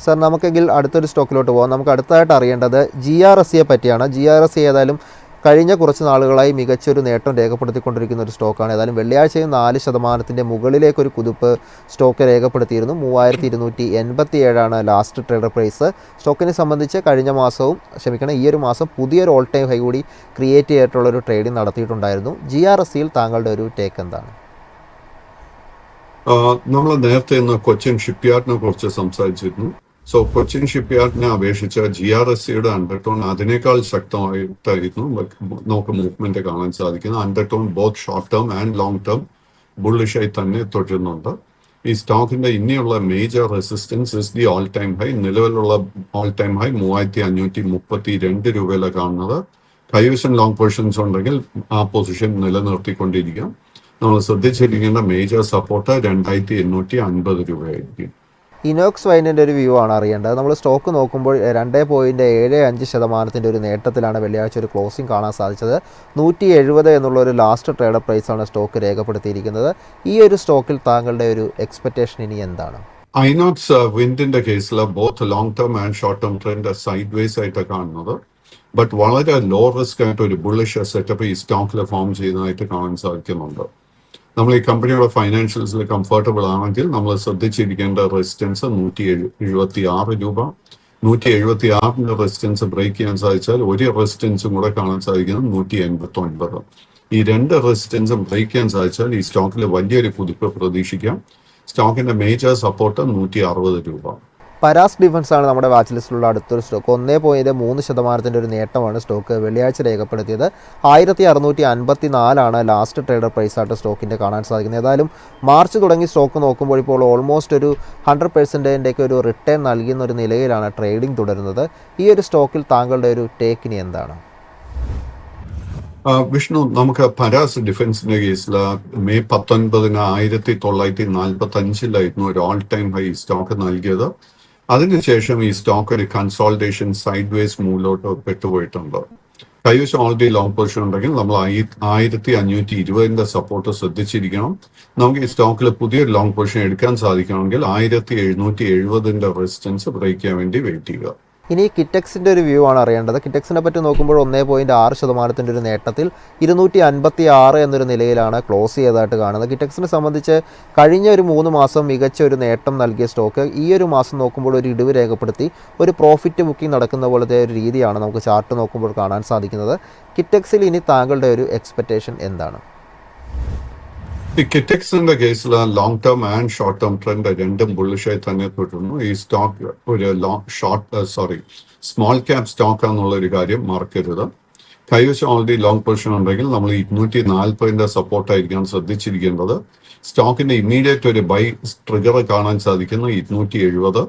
A: സർ, നമുക്കെങ്കിൽ അടുത്തൊരു സ്റ്റോക്കിലോട്ട് പോകാം. നമുക്ക് അടുത്തതായിട്ട് അറിയേണ്ടത് GRSE പറ്റിയാണ്. GRSE ഏതായാലും കഴിഞ്ഞ കുറച്ച് നാളുകളായി മികച്ചൊരു നേട്ടം രേഖപ്പെടുത്തിക്കൊണ്ടിരിക്കുന്ന ഒരു സ്റ്റോക്കാണ്. ഏതായാലും വെള്ളിയാഴ്ചയും 4% മുകളിലേക്കൊരു കുതിപ്പ് സ്റ്റോക്ക് രേഖപ്പെടുത്തിയിരുന്നു. 3287 ലാസ്റ്റ് ട്രേഡർ പ്രൈസ്. സ്റ്റോക്കിനെ സംബന്ധിച്ച് ഈ ഒരു മാസം പുതിയൊരു ഓൾ ടൈം ഹൈ കൂടി ക്രിയേറ്റ് ചെയ്തിട്ടുള്ളൊരു ട്രേഡിംഗ് നടത്തിയിട്ടുണ്ടായിരുന്നു. GRSEയിൽ താങ്കളുടെ ഒരു ടേക്ക് എന്താണ്?
B: നമ്മൾ നേരത്തെ ഇന്ന് കൊച്ചിൻ ഷിപ്പ്യാർഡിനെ കുറിച്ച് സംസാരിച്ചിരുന്നു. സോ കൊച്ചിൻ ഷിപ്പ്യാർഡിനെ അപേക്ഷിച്ച് GRSEയുടെ അണ്ടർടോൺ അതിനേക്കാൾ ശക്തമായിട്ടായിരുന്നു നമുക്ക് മൂവ്മെന്റ് കാണാൻ സാധിക്കുന്നത്. Undertone both short term and long term ബുള്ളിഷായി തന്നെ തുടരുന്നുണ്ട്. ഈ സ്റ്റോക്കിന്റെ ഇനിയുള്ള major resistance is the all time high. നിലവിലുള്ള ഓൾ ടൈം ഹൈ 3532 രൂപയിലാണ് കാണുന്നത്. കൈവശം ലോങ് പൊസിഷൻസ് ഉണ്ടെങ്കിൽ ആ പൊസിഷൻ നിലനിർത്തിക്കൊണ്ടിരിക്കാം. നമ്മൾ ശ്രദ്ധിച്ചിരിക്കേണ്ട മേജർ സപ്പോർട്ട് 2850 രൂപയായിരിക്കും.
A: ഇനോക്സ് വൈനിൻ്റെ ഒരു വ്യൂ ആണ് അറിയേണ്ടത്. നമ്മൾ സ്റ്റോക്ക് നോക്കുമ്പോൾ 2.75% ഒരു നേട്ടത്തിലാണ് വെള്ളിയാഴ്ച ഒരു ക്ലോസിംഗ് കാണാൻ സാധിച്ചത്. 170 എന്നുള്ള ഒരു ലാസ്റ്റ് ട്രേഡർ പ്രൈസാണ് സ്റ്റോക്ക് രേഖപ്പെടുത്തിയിരിക്കുന്നത്. ഈ ഒരു സ്റ്റോക്കിൽ താങ്കളുടെ ഒരു എക്സ്പെക്റ്റേഷൻ ഇനി എന്താണ്?
B: ഐനോക്സ് വിൻഡിന്റെ കേസിൽ both long term and short term trend side vase ആയിട്ട് കാണുന്നത്. ബട്ട് വളരെ ലോ റിസ്ക് ആയിട്ട് ഒരു ബുള്ളിഷ് സെറ്റപ്പ് ഈ സ്റ്റോക്കിൽ ഫോം ചെയ്യുന്നതായിട്ട് കാണാൻ സാധിക്കുന്നുണ്ട്. നമ്മൾ ഈ കമ്പനിയുടെ ഫൈനാൻഷ്യൽസിൽ കംഫർട്ടബിൾ ആണെങ്കിൽ നമ്മൾ ശ്രദ്ധിച്ചിരിക്കേണ്ട റെസിസ്റ്റൻസ് 176 രൂപ. 176 റെസിസ്റ്റൻസ് ബ്രേക്ക് ചെയ്യാൻ സാധിച്ചാൽ ഒരു റെസിസ്റ്റൻസും കൂടെ കാണാൻ സാധിക്കുന്നത് 189. ഈ രണ്ട് റെസിസ്റ്റൻസും ബ്രേക്ക് ചെയ്യാൻ സാധിച്ചാൽ ഈ സ്റ്റോക്കിൽ വലിയൊരു കുതിപ്പ് പ്രതീക്ഷിക്കാം. സ്റ്റോക്കിന്റെ മേജർ സപ്പോർട്ട് 160 രൂപ.
A: പരാസ് ഡിഫൻസ് ആണ് നമ്മുടെ വാച്ച് ലിസ്റ്റിലുള്ള അടുത്തൊരു സ്റ്റോക്ക്. 1.3% ഒരു നേട്ടമാണ് സ്റ്റോക്ക് വെള്ളിയാഴ്ച രേഖപ്പെടുത്തിയത്. 1654 ലാസ്റ്റ് ട്രേഡർ പ്രൈസായിട്ട് സ്റ്റോക്കിൻ്റെ കാണാൻ സാധിക്കുന്നത്. ഏതായാലും മാർച്ച് തുടങ്ങി സ്റ്റോക്ക് നോക്കുമ്പോൾ ഇപ്പോൾ ഓൾമോസ്റ്റ് ഒരു 100% ഒരു റിട്ടേൺ നൽകുന്ന ഒരു നിലയിലാണ് ട്രേഡിംഗ് തുടരുന്നത്. ഈ ഒരു സ്റ്റോക്കിൽ താങ്കളുടെ ഒരു ടേക്കിനി എന്താണ്?
B: വിഷ്ണു, നമുക്ക് പരാസ് ഡിഫൻസിന്റെ കേസിൽ മെയ് 19 1945 ഒരു ഓൾ ടൈം ഹൈ സ്റ്റോക്ക് നൽകിയത്. അതിനുശേഷം ഈ സ്റ്റോക്ക് ഒരു കൺസോൾട്ടേഷൻ സൈഡ് വേസ് മൂവിലോട്ട് പെട്ടുപോയിട്ടുണ്ട്. കൈവശം ഓൾറെഡി ലോങ് പൊസിഷൻ ഉണ്ടെങ്കിൽ നമ്മൾ 1520 സപ്പോർട്ട് ശ്രദ്ധിച്ചിരിക്കണം. നമുക്ക് ഈ സ്റ്റോക്കിൽ പുതിയൊരു ലോങ് പൊസിഷൻ എടുക്കാൻ സാധിക്കണമെങ്കിൽ 1770 റെസിസ്റ്റൻസ് ബ്രേക്ക് ചെയ്യാൻ വേണ്ടി വെയിറ്റ് ചെയ്യുക.
A: ഇനി കിറ്റക്സിൻ്റെ ഒരു വ്യൂ ആണ് അറിയേണ്ടത്. കിറ്റക്സിനെ പറ്റി നോക്കുമ്പോൾ 1.6% ഒരു നേട്ടത്തിൽ 256 എന്നൊരു നിലയിലാണ് ക്ലോസ് ചെയ്തതായിട്ട് കാണുന്നത്. കിറ്റക്സിനെ സംബന്ധിച്ച് കഴിഞ്ഞ ഒരു 3 മാസം മികച്ച ഒരു നേട്ടം നൽകിയ സ്റ്റോക്ക് ഈ ഒരു മാസം നോക്കുമ്പോൾ ഒരു ഇടിവ് രേഖപ്പെടുത്തി ഒരു പ്രോഫിറ്റ് ബുക്കിംഗ് നടക്കുന്ന പോലത്തെ ഒരു രീതിയാണ് നമുക്ക് ചാർട്ട് നോക്കുമ്പോൾ കാണാൻ സാധിക്കുന്നത്. കിറ്റക്സിൽ ഇനി താങ്കളുടെ ഒരു എക്സ്പെക്റ്റേഷൻ എന്താണ്?
B: ഈ കിറ്റക്സിന്റെ കേസിൽ long term and short term trend രണ്ടും ബുള്ളിഷായി തന്നെ തുടരുന്നു. ഈ സ്റ്റോക്ക് ഒരു സ്മോൾ ക്യാപ് സ്റ്റോക്ക് എന്നുള്ള ഒരു കാര്യം മറക്കരുത്. കൈവശം ഓൾറെഡി ലോങ് പൊസിഷൻ ഉണ്ടെങ്കിൽ നമ്മൾ 240 സപ്പോർട്ടായിരിക്കാൻ ശ്രദ്ധിച്ചിരിക്കേണ്ടത്. സ്റ്റോക്കിന്റെ ഇമ്മീഡിയറ്റ് ഒരു ബൈ ട്രിഗർ കാണാൻ സാധിക്കുന്നു 270.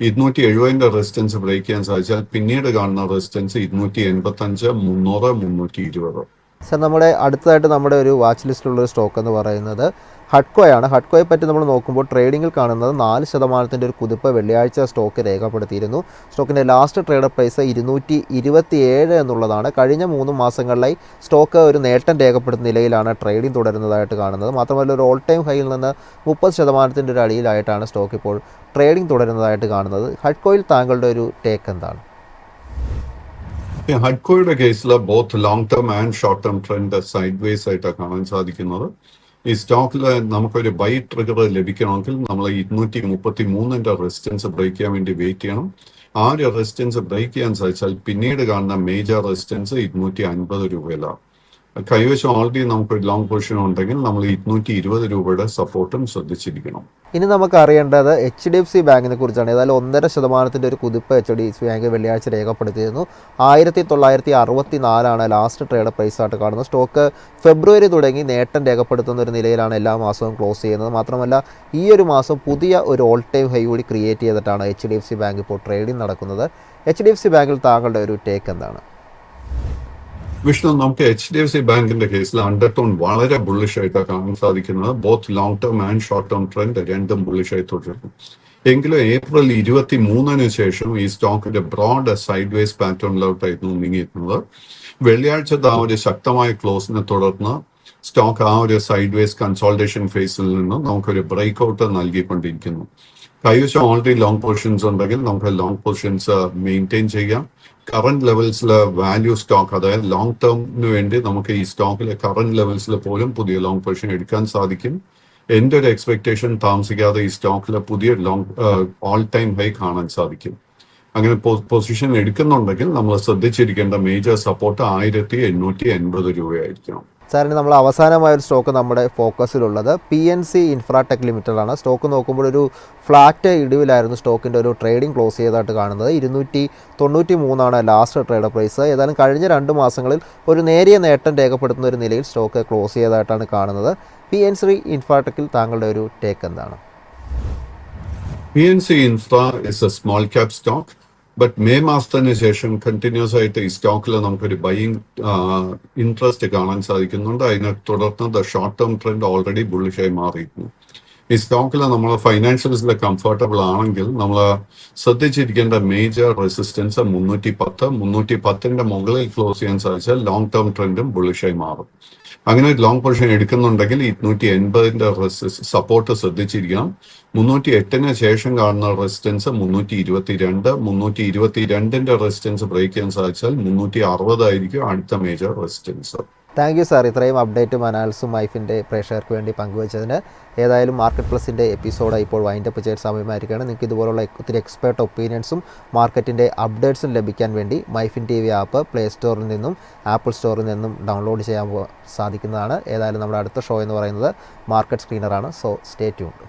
B: 270 റെസിസ്റ്റൻസ് ബ്രേക്ക് ചെയ്യാൻ സാധിച്ചാൽ പിന്നീട് കാണുന്ന റെസിസ്റ്റൻസ് 285, 300, 320.
A: സർ, നമ്മുടെ അടുത്തതായിട്ട് നമ്മുടെ ഒരു വാച്ച് ലിസ്റ്റിലുള്ള സ്റ്റോക്ക് എന്ന് പറയുന്നത് ഹഡ്കോയാണ്. ഹഡ്കോയെ പറ്റി നമ്മൾ നോക്കുമ്പോൾ ട്രേഡിങ്ങിൽ കാണുന്നത് 4% ഒരു കുതിപ്പ് വെള്ളിയാഴ്ച സ്റ്റോക്ക് രേഖപ്പെടുത്തിയിരുന്നു. സ്റ്റോക്കിൻ്റെ ലാസ്റ്റ് ട്രേഡ് പ്രൈസ് 227 എന്നുള്ളതാണ്. കഴിഞ്ഞ 3 മാസങ്ങളിലായി സ്റ്റോക്ക് ഒരു നേട്ടം രേഖപ്പെടുത്തുന്ന നിലയിലാണ് ട്രേഡിംഗ് തുടരുന്നതായിട്ട് കാണുന്നത്. മാത്രമല്ല ഒരു ഓൾ ടൈം ഹൈയിൽ നിന്ന് 30% ഒരു അടിയിലായിട്ടാണ് സ്റ്റോക്ക് ഇപ്പോൾ ട്രേഡിംഗ് തുടരുന്നതായിട്ട് കാണുന്നത്. ഹഡ്കോയിൽ താങ്കളുടെ ഒരു ടേക്ക് എന്താണ്?
B: ഹഡ്കോയുടെ കേസിൽ both long term and short term trend side vase ആയിട്ടാണ് കാണാൻ സാധിക്കുന്നത്. ഈ സ്റ്റോക്കിൽ നമുക്കൊരു ബൈ ട്രിഗർ ലഭിക്കണമെങ്കിൽ നമ്മൾ 233 റെസിസ്റ്റൻസ് ബ്രേക്ക് ചെയ്യാൻ വേണ്ടി വെയിറ്റ് ചെയ്യണം. ആ ഒരു റെസിസ്റ്റൻസ് ബ്രേക്ക് ചെയ്യാൻ സാധിച്ചാൽ പിന്നീട് കാണുന്ന മേജർ റെസിസ്റ്റൻസ് 250 രൂപയിലാണ്. കൈവശം ഓൾറെഡി നമുക്കൊരു ലോങ് പൊസിഷൻ ഉണ്ടെങ്കിൽ നമ്മൾ 220 രൂപയുടെ സപ്പോർട്ടും ശ്രദ്ധിച്ചിരിക്കണം.
A: ഇനി നമുക്ക് അറിയേണ്ടത് HDFC ബാങ്കിനെ കുറിച്ചാണ്. ഏതായാലും 1.5% ഒരു കുതിപ്പ് HDFC ബാങ്ക് വെള്ളിയാഴ്ച രേഖപ്പെടുത്തിയിരുന്നു. 1964 ലാസ്റ്റ് ട്രേഡ് പ്രൈസ് ആയിട്ട് കാണുന്നത്. സ്റ്റോക്ക് ഫെബ്രുവരി തുടങ്ങി നേട്ടം രേഖപ്പെടുത്തുന്ന ഒരു നിലയിലാണ് എല്ലാ മാസവും ക്ലോസ് ചെയ്യുന്നത്. മാത്രമല്ല ഈ ഒരു മാസം പുതിയ ഒരു ഓൾ ടൈം ഹൈ കൂടി ക്രിയേറ്റ് ചെയ്തിട്ടാണ് HDFC ബാങ്ക് ഇപ്പോൾ ട്രേഡിംഗ് നടക്കുന്നത്. HDFC ബാങ്കിൽ താങ്കളുടെ ഒരു ടേക്ക് എന്താണ്?
B: വിഷ്ണു, നമുക്ക് HDFC ബാങ്കിന്റെ കേസിൽ അണ്ടർടോൺ വളരെ ബുള്ളിഷ് ആയിട്ടാണ് കാണാൻ സാധിക്കുന്നത്. Both long term and short term trend രണ്ടും ബുള്ളിഷ് ആയി തുടരുന്നു. എങ്കിലും ഏപ്രിൽ 23 ശേഷം ഈ സ്റ്റോക്കിന്റെ ബ്രോഡ് സൈഡ് വേസ് പാറ്റേണിലോട്ടായിരുന്നു നീങ്ങിയിരുന്നത്. വെള്ളിയാഴ്ചത്തെ ആ ഒരു ശക്തമായ ക്ലോസിനെ തുടർന്ന് സ്റ്റോക്ക് ആ ഒരു സൈഡ് വേസ് കൺസോൾട്ടേഷൻ ഫേസിൽ നിന്ന് നമുക്കൊരു ബ്രേക്ക് ഔട്ട് നൽകിക്കൊണ്ടിരിക്കുന്നു. കൈവശം ഓൾറെഡി ലോങ് പൊസിഷൻസ് ഉണ്ടെങ്കിൽ നമുക്ക് ലോങ് പൊസിഷൻസ് മെയിൻറ്റെയിൻ ചെയ്യാം. കറന്റ് ലെവൽസിലെ വാല്യൂ സ്റ്റോക്ക്, അതായത് ലോങ് ടേമിന് വേണ്ടി നമുക്ക് ഈ സ്റ്റോക്കിലെ കറന്റ് ലെവൽസിൽ പോലും പുതിയ ലോങ് പൊസിഷൻ എടുക്കാൻ സാധിക്കും. എൻ്റെ ഒരു എക്സ്പെക്ടേഷൻ താമസിക്കാതെ ഈ സ്റ്റോക്കിലെ പുതിയ ലോങ് ഓൾ ടൈം ഹൈ കാണാൻ സാധിക്കും. അങ്ങനെ പൊസിഷൻ എടുക്കുന്നുണ്ടെങ്കിൽ നമ്മൾ ശ്രദ്ധിച്ചിരിക്കേണ്ട മേജർ സപ്പോർട്ട് 1880 രൂപയായിരിക്കണം.
A: സാറിന് നമ്മൾ അവസാനമായ ഒരു സ്റ്റോക്ക് നമ്മുടെ ഫോക്കസിലുള്ളത് PNC ഇൻഫ്രാടെക് ലിമിറ്റഡ് ആണ്. സ്റ്റോക്ക് നോക്കുമ്പോൾ ഒരു ഫ്ലാറ്റ് ഇടിവിലായിരുന്നു സ്റ്റോക്കിൻ്റെ ഒരു ട്രേഡിംഗ് ക്ലോസ് ചെയ്തതായിട്ട് കാണുന്നത്. 293 ലാസ്റ്റ് ട്രേഡ് പ്രൈസ്. ഏതായാലും കഴിഞ്ഞ 2 മാസങ്ങളിൽ ഒരു നേരിയ നേട്ടം രേഖപ്പെടുത്തുന്ന ഒരു നിലയിൽ സ്റ്റോക്ക് ക്ലോസ് ചെയ്തതായിട്ടാണ് കാണുന്നത്. PNC ഇൻഫ്രാടെക്കിൽ താങ്കളുടെ ഒരു ടേക്ക് എന്താണ്?
B: PNC Infra is a small cap stock. But May മാസത്തിന് ശേഷം കണ്ടിന്യൂസ് ആയിട്ട് ഈ സ്റ്റോക്കിൽ നമുക്കൊരു ബൈയിങ് ഇൻട്രസ്റ്റ് കാണാൻ സാധിക്കുന്നുണ്ട്. അതിനെ തുടർന്ന് ഷോർട്ട് ടേം ട്രെൻഡ് ഓൾറെഡി ബുള്ളിഷായി മാറിയിരുന്നു. ഈ സ്റ്റോക്കിൽ നമ്മൾ ഫൈനാൻഷ്യൽസിൽ കംഫർട്ടബിൾ ആണെങ്കിൽ നമ്മൾ ശ്രദ്ധിച്ചിരിക്കേണ്ട മേജർ റെസിസ്റ്റൻസ് 310 മുകളിൽ ക്ലോസ് ചെയ്യാൻ സാധിച്ചാൽ ലോങ് ടേം ട്രെൻഡും ബുള്ളിഷായി മാറും. അങ്ങനെ ലോങ് പൊസിഷൻ എടുക്കുന്നുണ്ടെങ്കിൽ 280 സപ്പോർട്ട് ശ്രദ്ധിച്ചിരിക്കണം. 308 ശേഷം കാണുന്ന റെസിസ്റ്റൻസ് 322. 322 റെസിസ്റ്റൻസ് ബ്രേക്ക് ചെയ്യാൻ സാധിച്ചാൽ 360 ആയിരിക്കും അടുത്ത major resistance.
A: Thank you sir, ഇത്രയും അപ്ഡേറ്റും അനാലിസും മൈഫിൻ്റെ പ്രേക്ഷകർക്ക് വേണ്ടി പങ്കുവച്ചതിന്. ഏതായാലും മാർക്കറ്റ് പ്ലസിൻ്റെ എപ്പിസോഡ് ഇപ്പോൾ വൈൻഡപ്പ് ചെയ്ത സമയമായിരിക്കുകയാണ്. നിങ്ങൾക്ക് ഇതുപോലുള്ള ഒത്തിരി എക്സ്പേർട്ട് ഒപ്പീനിയൻസും മാർക്കറ്റിൻ്റെ അപ്ഡേറ്റ്സും ലഭിക്കാൻ വേണ്ടി മൈഫിൻ TV ആപ്പ് പ്ലേ സ്റ്റോറിൽ നിന്നും ആപ്പിൾ സ്റ്റോറിൽ നിന്നും ഡൗൺലോഡ് ചെയ്യാൻ സാധിക്കുന്നതാണ്. ഏതായാലും നമ്മുടെ അടുത്ത ഷോ എന്ന് പറയുന്നത് മാർക്കറ്റ് സ്ക്രീനറാണ്. So stay tuned.